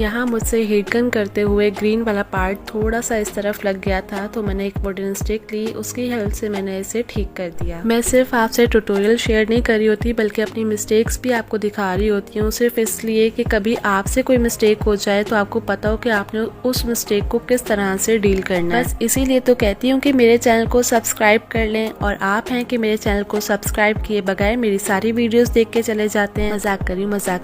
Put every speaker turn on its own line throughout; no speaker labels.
यहाँ मुझसे heat gun करते हुए ग्रीन वाला पार्ट थोड़ा सा इस तरफ लग गया था, तो मैंने एक वुडन स्टिक ली, उसकी हेल्प से मैंने इसे ठीक कर दिया। मैं सिर्फ आपसे ट्यूटोरियल शेयर नहीं कर रही होती बल्कि अपनी मिस्टेक्स भी आपको दिखा रही होती हूँ, सिर्फ इसलिए कि कभी आपसे कोई मिस्टेक हो जाए तो आपको पता हो कि आपने उस मिस्टेक को किस तरह से डील करना है। बस इसीलिए तो कहती हूँ कि मेरे चैनल को सब्सक्राइब कर लें, और आप हैं कि मेरे चैनल को सब्सक्राइब किए बगैर मेरी सारी वीडियोस देख के चले जाते हैं। मजाक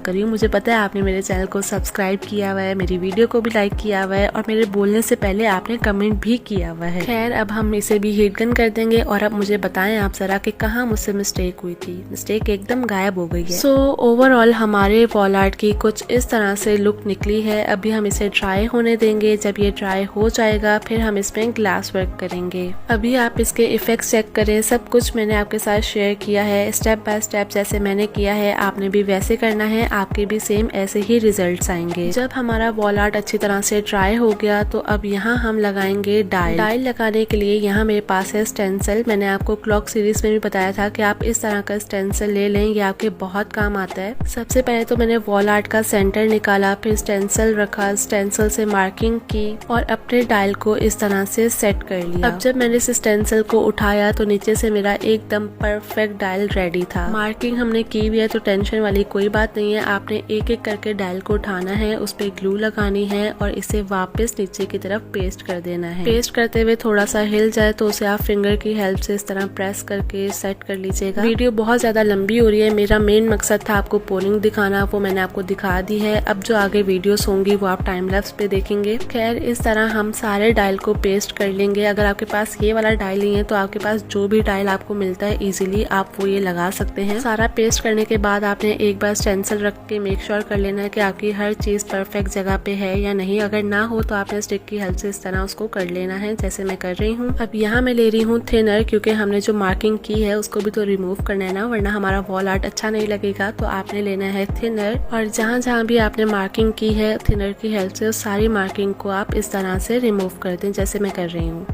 करी हूँ, मुझे पता है आपने मेरे चैनल को सब्सक्राइब किया हुआ है, मेरी वीडियो को भी लाइक किया हुआ है और मेरे बोलने से पहले आपने कमेंट भी किया हुआ है। खैर, अब हम इसे भी हीट गन कर देंगे और अब मुझे बताएं आप जरा कि कहाँ मुझसे मिस्टेक हुई थी। मिस्टेक एकदम गायब हो गई है। सो ओवरऑल हमारे वॉल आर्ट की कुछ इस तरह से लुक निकली है। अभी हम इसे ड्राई होने देंगे। जब ये ड्राई हो जाएगा फिर हम इसमें ग्लास वर्क करेंगे। अभी आप इसके इफेक्ट्स चेक करें, सब कुछ मैंने आपके साथ शेयर किया है स्टेप बाय स्टेप। जैसे मैंने किया है आपने भी वैसे करना है, आपके भी सेम ऐसे ही रिजल्ट्स आएंगे। जब हमारा वॉल आर्ट अच्छी तरह से ड्राई हो गया तो अब यहाँ हम लगाएंगे डाइल। डाइल लगाने के लिए यहाँ मेरे पास है स्टेंसिल। मैंने आपको क्लॉक सीरीज में भी बताया था कि आप इस तरह का स्टेंसिल ले लें, ये आपके बहुत काम आता है। सबसे पहले तो मैंने वॉल आर्ट का सेंटर निकाला, फिर स्टेंसिल रखा, स्टेंसिल से मार्किंग की और अपने डाइल को इस तरह से सेट कर लिया। अब जब मैंने इस स्टेंसिल को उठाया तो नीचे से मेरा एकदम परफेक्ट डाइल रेडी था। मार्किंग हमने की हुई है तो टेंशन वाली कोई बात नहीं है। आपने एक एक करके डाइल को उठाना है, उस पे ग्लू लगानी है और इसे वापस नीचे की तरफ पेस्ट कर देना है। पेस्ट करते हुए थोड़ा सा हिल जाए तो उसे आप फिंगर की हेल्प से इस तरह प्रेस करके सेट कर लीजिएगा। वीडियो बहुत ज्यादा लंबी हो रही है, मेरा मेन मकसद था आपको पोलिंग दिखाना, वो मैंने आपको दिखा दी है। अब जो आगे वीडियोस होंगी वो आप टाइम लैप्स पे देखेंगे। खैर, इस तरह हम सारे डाइल को पेस्ट कर लेंगे। अगर आपके पास ये वाला डाइल नहीं है तो आपके पास जो भी डाइल आपको मिलता है इजीली आप वो ये लगा सकते हैं। सारा पेस्ट करने के बाद आपने एक बार स्टेंसिल रख के मेक श्योर कर लेना है कि आपकी हर चीज परफेक्ट जगह पे है या नहीं। अगर ना हो तो आपने स्टिक की हेल्प से इस तरह उसको कर लेना है, जैसे मैं कर रही हूँ। अब यहाँ मैं ले रही हूँ थिनर, क्योंकि हमने जो मार्किंग की है उसको भी तो रिमूव करना है ना, वरना हमारा वॉल आर्ट अच्छा नहीं लगेगा। तो आपने लेना है थिनर और जहाँ जहाँ भी आपने मार्किंग की है थिनर की हेल्प से उस सारी मार्किंग को आप इस तरह से रिमूव कर दें, जैसे मैं कर रही हूँ।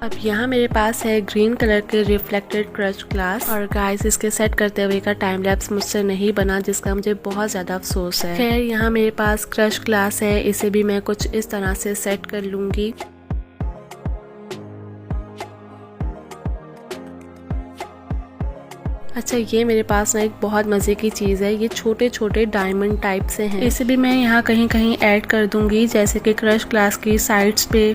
अब यहाँ मेरे पास है ग्रीन कलर के रिफ्लेक्टेड क्रश ग्लास और गाइस इसके सेट करते हुए का टाइम लैप्स मुझसे नहीं बना, जिसका मुझे बहुत ज्यादा अफसोस है। खैर, यहाँ मेरे पास क्रश ग्लास है, इसे भी मैं कुछ इस तरह से सेट कर लूंगी। अच्छा, ये मेरे पास ना एक बहुत मजे की चीज है, ये छोटे छोटे डायमंड टाइप से हैं। इसे भी मैं यहाँ कहीं कहीं ऐड कर दूंगी, जैसे कि क्रश ग्लास की साइड्स पे।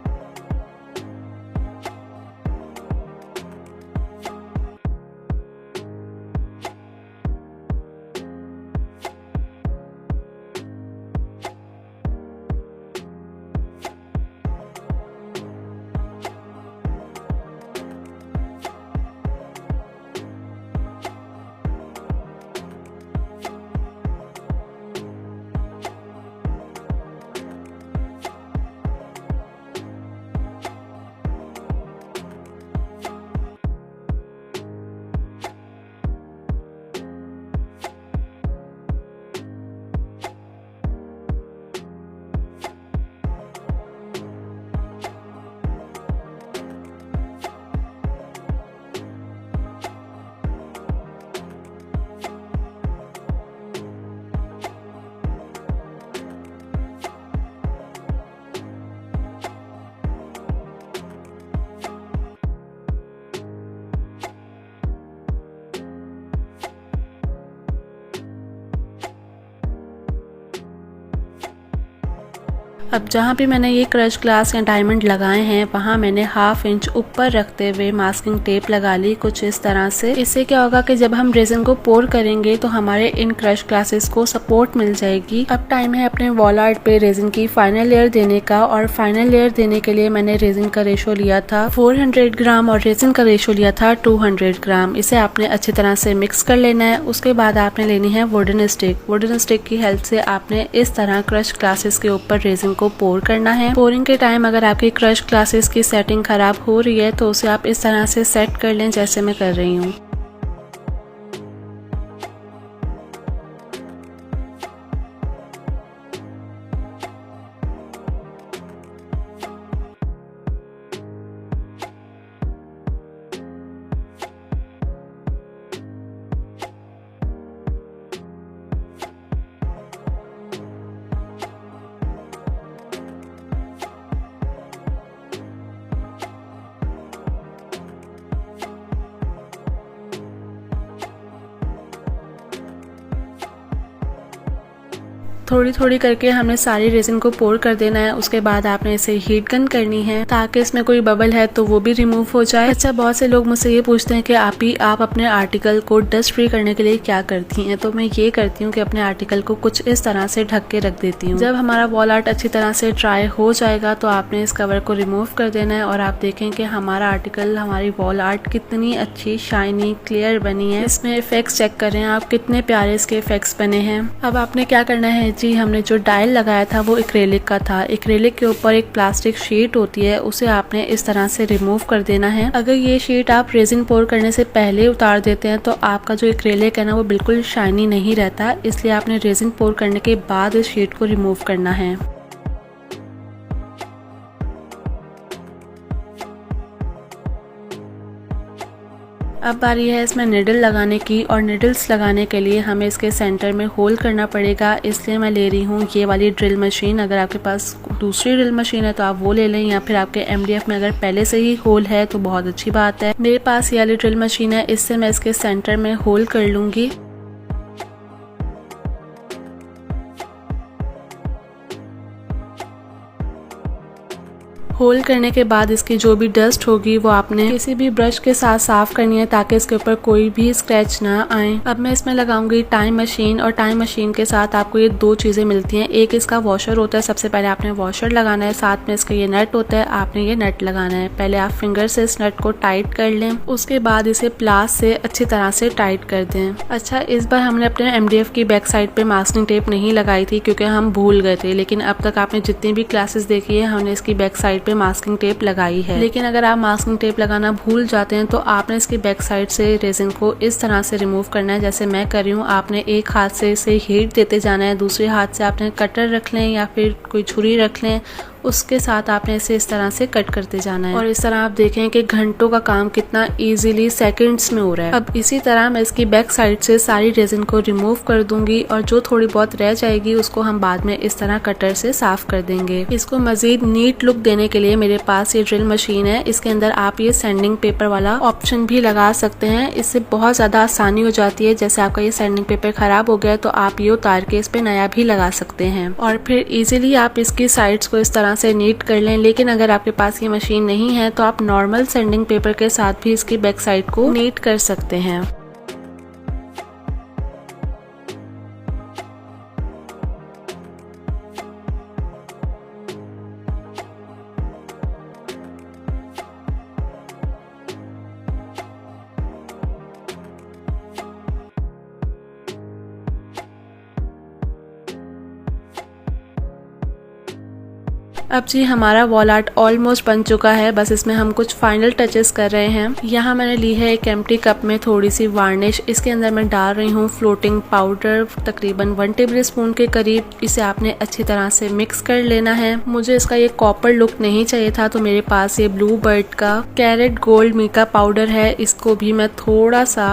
अब जहाँ भी मैंने ये क्रश ग्लास या डायमंड लगाए हैं वहाँ मैंने हाफ इंच ऊपर रखते हुए मास्किंग टेप लगा ली कुछ इस तरह से। इससे क्या होगा कि जब हम रेजिन को पोर करेंगे तो हमारे इन क्रश ग्लासेस को सपोर्ट मिल जाएगी। अब टाइम है अपने वॉल आर्ट पे रेजिन की फाइनल लेयर देने का, और फाइनल लेयर देने के लिए मैंने रेजिन का रेशो लिया था 400 ग्राम और रेजिन का रेशो लिया था 200 ग्राम। इसे आपने अच्छी तरह से मिक्स कर लेना है। उसके बाद आपने लेनी है वुडन स्टिक। वुडन स्टिक की हेल्प से आपने इस तरह क्रश ग्लासेस के ऊपर रेजिन को पोर करना है। पोरिंग के टाइम अगर आपकी क्रश ग्लासेस की सेटिंग खराब हो रही है तो उसे आप इस तरह से सेट कर लें, जैसे मैं कर रही हूँ। थोड़ी थोड़ी करके हमने सारी रेजिन को पोर कर देना है। उसके बाद आपने इसे हीट गन करनी है ताकि इसमें कोई बबल है तो वो भी रिमूव हो जाए। अच्छा, बहुत से लोग मुझसे ये पूछते हैं कि आप अपने आर्टिकल को डस्ट फ्री करने के लिए क्या करती हैं। तो मैं ये करती हूँ कि अपने आर्टिकल को कुछ इस तरह से ढक के रख देती हूँ। जब हमारा वॉल आर्ट अच्छी तरह से ड्राई हो जाएगा तो आपने इस कवर को रिमूव कर देना है और आप देखें कि हमारा आर्टिकल, हमारी वॉल आर्ट कितनी अच्छी शाइनी क्लियर बनी है। इसमें इफेक्ट्स चेक करें आप, कितने प्यारे इसके इफेक्ट्स बने हैं। अब आपने क्या करना है जी, हमने जो डायल लगाया था वो एक्रेलिक का था। एक्रेलिक के ऊपर एक प्लास्टिक शीट होती है, उसे आपने इस तरह से रिमूव कर देना है। अगर ये शीट आप रेजिन पोर करने से पहले उतार देते हैं तो आपका जो एक्रेलिक है ना वो बिल्कुल शाइनी नहीं रहता, इसलिए आपने रेजिन पोर करने के बाद इस शीट को रिमूव करना है। अब बारी है इसमें निडल लगाने की, और निडल्स लगाने के लिए हमें इसके सेंटर में होल करना पड़ेगा, इसलिए मैं ले रही हूँ ये वाली ड्रिल मशीन। अगर आपके पास दूसरी ड्रिल मशीन है तो आप वो ले लें, या फिर आपके MDF में अगर पहले से ही होल है तो बहुत अच्छी बात है। मेरे पास ये वाली ड्रिल मशीन है, इससे मैं इसके सेंटर में होल कर लूंगी। होल करने के बाद इसकी जो भी डस्ट होगी वो आपने किसी भी ब्रश के साथ साफ करनी है ताकि इसके ऊपर कोई भी स्क्रैच ना आए। अब मैं इसमें लगाऊंगी टाइम मशीन, और टाइम मशीन के साथ आपको ये दो चीजें मिलती हैं। एक इसका वॉशर होता है, सबसे पहले आपने वॉशर लगाना है, साथ में इसका ये नट होता है, आपने ये नट लगाना है। पहले आप फिंगर से इस नट को टाइट कर लें, उसके बाद इसे प्लास से अच्छी तरह से टाइट कर दें। अच्छा, इस बार हमने अपने MDF की बैक साइड पे मास्किंग टेप नहीं लगाई थी क्योंकि हम भूल गए थे, लेकिन अब तक आपने जितनी भी क्लासेस देखी है हमने इसकी बैक साइड पे मास्किंग टेप लगाई है। लेकिन अगर आप मास्किंग टेप लगाना भूल जाते हैं तो आपने इसकी बैक साइड से रेजिन को इस तरह से रिमूव करना है जैसे मैं कर रही हूँ। आपने एक हाथ से इसे हीट देते जाना है, दूसरे हाथ से आपने कटर रख लें या फिर कोई छुरी रख लें, उसके साथ आपने इसे इस तरह से कट करते जाना है। और इस तरह आप देखें कि घंटों का काम कितना इजीली सेकंड्स में हो रहा है। अब इसी तरह मैं इसकी बैक साइड से सारी रेजिन को रिमूव कर दूंगी, और जो थोड़ी बहुत रह जाएगी उसको हम बाद में इस तरह कटर से साफ कर देंगे। इसको मजीद नीट लुक देने के लिए मेरे पास ये ड्रिल मशीन है, इसके अंदर आप ये सैंडिंग पेपर वाला ऑप्शन भी लगा सकते हैं। इससे बहुत ज्यादा आसानी हो जाती है। जैसे आपका ये सैंडिंग पेपर खराब हो गया तो आप ये उतार के इस पे नया भी लगा सकते हैं, और फिर इजीली आप इसकी साइड्स को इस तरह से नीट कर लें। लेकिन अगर आपके पास ये मशीन नहीं है तो आप नॉर्मल सैंडिंग पेपर के साथ भी इसकी बैक साइड को नीट कर सकते हैं। अब जी हमारा वॉल आर्ट ऑलमोस्ट बन चुका है, बस इसमें हम कुछ फाइनल टचेस कर रहे हैं। यहाँ मैंने ली है एक एम्प्टी कप में थोड़ी सी वार्निश, इसके अंदर मैं डाल रही हूँ फ्लोटिंग पाउडर तकरीबन 1 टेबल स्पून के करीब। इसे आपने अच्छी तरह से मिक्स कर लेना है। मुझे इसका ये कॉपर लुक नहीं चाहिए था तो मेरे पास ये ब्लू बर्ड का कैरेट गोल्ड मीका पाउडर है, इसको भी मैं थोड़ा सा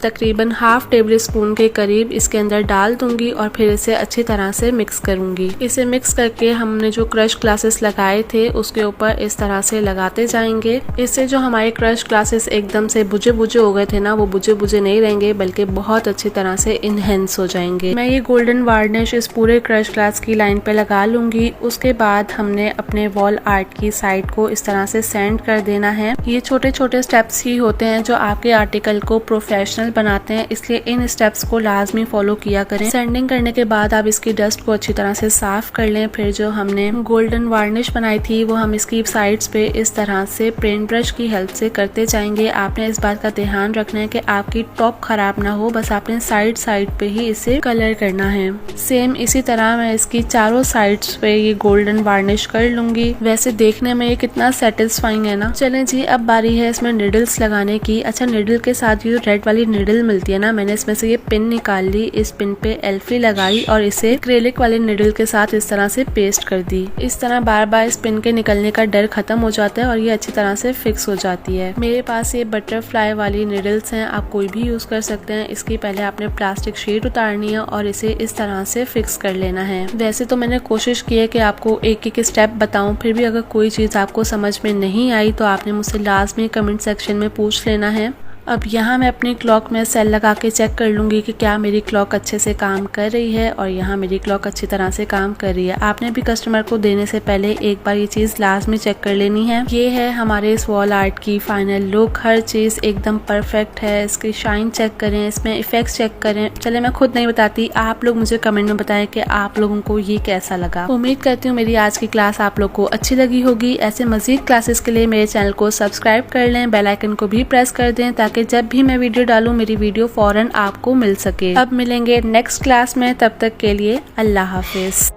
तकरीबन 1/2 टेबल स्पून के करीब इसके अंदर डाल दूंगी और फिर इसे अच्छी तरह से मिक्स करूंगी। इसे मिक्स करके हमने जो क्रश ग्लासेस लगाए थे उसके ऊपर इस तरह से लगाते जाएंगे। इससे जो हमारे क्रश ग्लासेस एकदम से बुझे बुझे हो गए थे ना, वो बुझे बुझे नहीं रहेंगे बल्कि बहुत अच्छी तरह से इनहेंस हो जाएंगे। मैं ये गोल्डन वार्निश इस पूरे क्रश ग्लास की लाइन पे लगा लूंगी। उसके बाद हमने अपने वॉल आर्ट की साइड को इस तरह से सैंड कर देना है। ये छोटे छोटे स्टेप्स ही होते हैं जो आपके आर्टिकल को प्रोफेशनल बनाते हैं, इसलिए इन स्टेप्स को लाजमी फॉलो किया करें। सैंडिंग करने के बाद आप इसकी डस्ट को अच्छी तरह से साफ कर लें। फिर जो हमने गोल्डन वार्निश बनाई थी वो हम इसकी साइड्स पे इस तरह से पेंट ब्रश की हेल्प से करते जाएंगे। आपने इस बात का ध्यान रखना है कि आपकी टॉप खराब ना हो, बस आपने साइड साइड पे ही इसे कलर करना है। सेम इसी तरह मैं इसकी चारों साइड्स पे ये गोल्डन वार्निश कर लूंगी। वैसे देखने में ये कितना सेटिस्फाइंग है ना। चलें जी, अब बारी है इसमें निडल्स लगाने की। अच्छा, निडल के साथ ये जो रेड वाली निडल मिलती है ना, मैंने इसमें से ये पिन निकाल ली, इस पिन पे एल्फी लगाई और इसे एक्रेलिक वाले निडल के साथ इस तरह से पेस्ट कर दी। इस तरह बार बार इस पिन के निकलने का डर खत्म हो जाता है और ये अच्छी तरह से फिक्स हो जाती है। मेरे पास ये बटरफ्लाई वाली निडल्स हैं, आप कोई भी यूज कर सकते हैं। इसकी पहले आपने प्लास्टिक शीट उतारनी है और इसे इस तरह से फिक्स कर लेना है। वैसे तो मैंने कोशिश की है कि आपको एक एक स्टेप बताऊं, फिर भी अगर कोई चीज आपको समझ में नहीं आई तो आपने मुझसे लाजमी कमेंट सेक्शन में पूछ लेना है। अब यहाँ मैं अपनी क्लॉक में सेल लगा के चेक कर लूँगी कि क्या मेरी क्लॉक अच्छे से काम कर रही है, और यहाँ मेरी क्लॉक अच्छी तरह से काम कर रही है। आपने भी कस्टमर को देने से पहले एक बार ये चीज़ लाजमी चेक कर लेनी है। ये है हमारे इस वॉल आर्ट की फाइनल लुक। हर चीज़ एकदम परफेक्ट है। इसकी शाइन चेक करें, इसमें इफेक्ट्स चेक करें। चले मैं खुद नहीं बताती, आप लोग मुझे कमेंट में बताएं कि आप लोगों को ये कैसा लगा। उम्मीद करती हूँ मेरी आज की क्लास आप लोग को अच्छी लगी होगी। ऐसे मजीद क्लासेस के लिए मेरे चैनल को सब्सक्राइब कर लें, बेल आइकन को भी प्रेस कर दें ताकि जब भी मैं वीडियो डालूं मेरी वीडियो फौरन आपको मिल सके। अब मिलेंगे नेक्स्ट क्लास में, तब तक के लिए अल्लाह हाफिज।